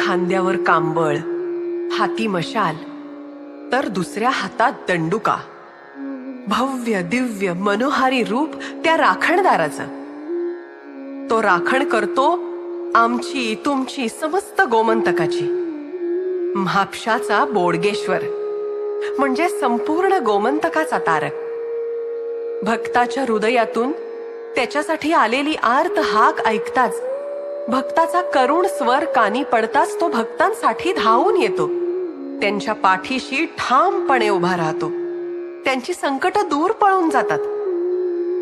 खांद्यावर कांबळ, हाती मशाल, तर दुसऱ्या हातात दंडुका. भव्य दिव्य मनोहारी रूप त्या राखणदाराचं. तो राखण करतो आमची तुमची समस्त गोमंतकाची. म्हापशाचा बोडगेश्वर म्हणजे संपूर्ण गोमंतकाचा तारक. भक्ताच्या हृदयातून त्याच्यासाठी आलेली आर्त हाक ऐकताच, भक्ताचा करुण स्वर कानी पडताच तो भक्तांसाठी धावून येतो. त्यांच्या पाठीशी ठामपणे उभा राहतो. त्यांची संकट दूर पळून जातात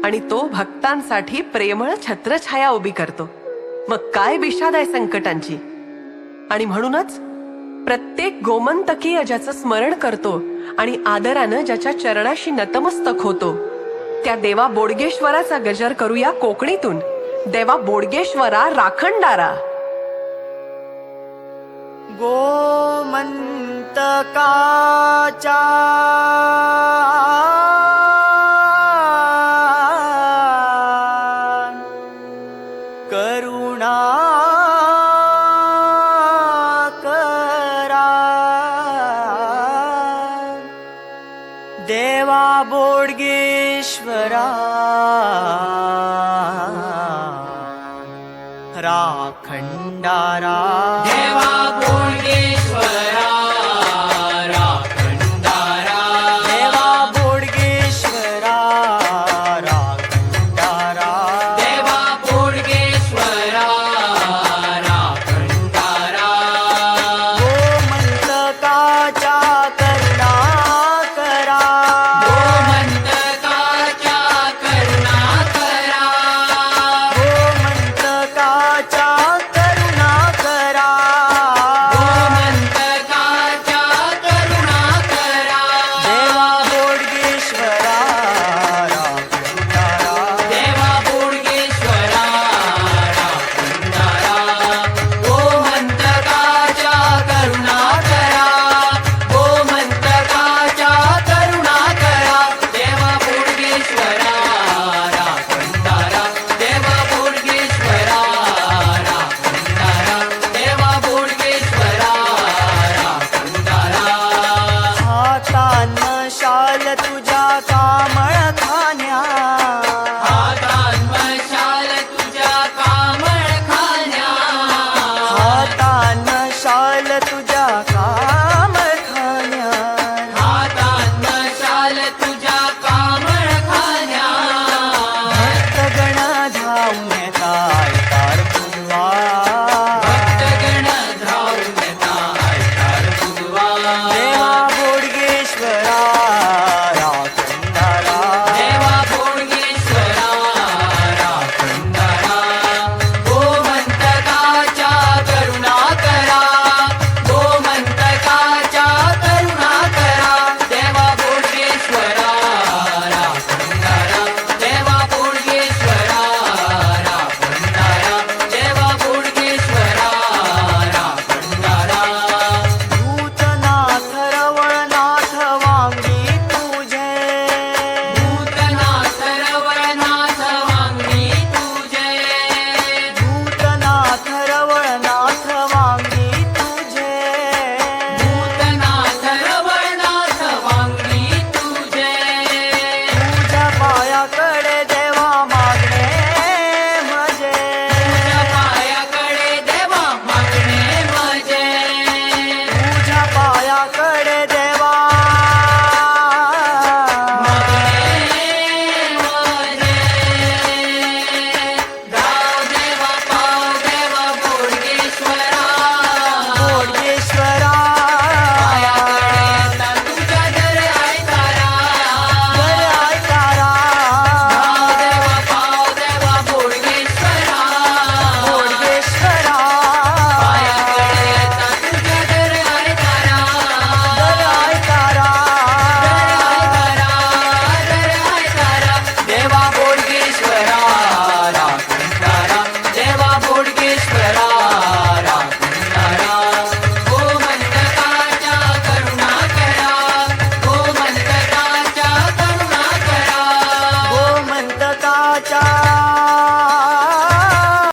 आणि तो भक्तांसाठी प्रेमळ छत्रछाया उभी करतो. मग काय विषाद आहे संकटांची. आणि म्हणूनच प्रत्येक गोमंतकीय ज्याचं स्मरण करतो आणि आदरानं ज्याच्या चरणाशी नतमस्तक होतो, त्या देवा बोडगेश्वराचा गजर करूया कोकणीतून. देवा बोडगेश्वरा राखणदारा. गोमंतकाचा करुणा करा. देवा बोडगेश्वरा राखणदारा. देवा